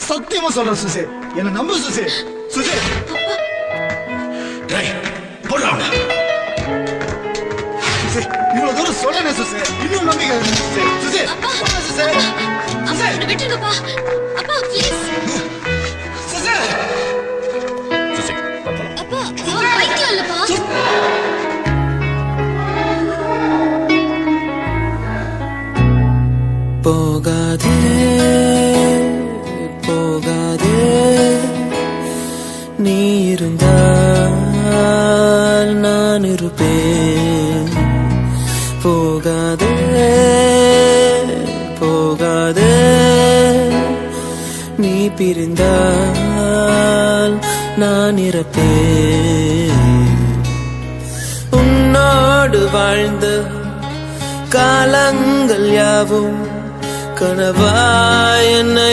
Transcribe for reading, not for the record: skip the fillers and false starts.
சத்தியமா சொல்றேன் சுசே, என்ன நம்பு சுசே. சுசே இவ்வளவு தூரம் சொல்லனே சுசே, இன்னும் நம்பிக்கை சுசே. சுசே சுசே சுசே விட்டுங்கப்பா. அப்பா ப்ளீஸ். சுசே சுசி அப்பா பைத்தியம் இல்லப்பா. போகாதே போகாதே, நீ இருந்தால் நான் இருப்பேன். போகாதே போகாதே, நீ பிரிந்தால் நான் இறப்பேன். உன்னோடு வாழ்ந்த காலங்கள் யாவும் கனவாய் என்னை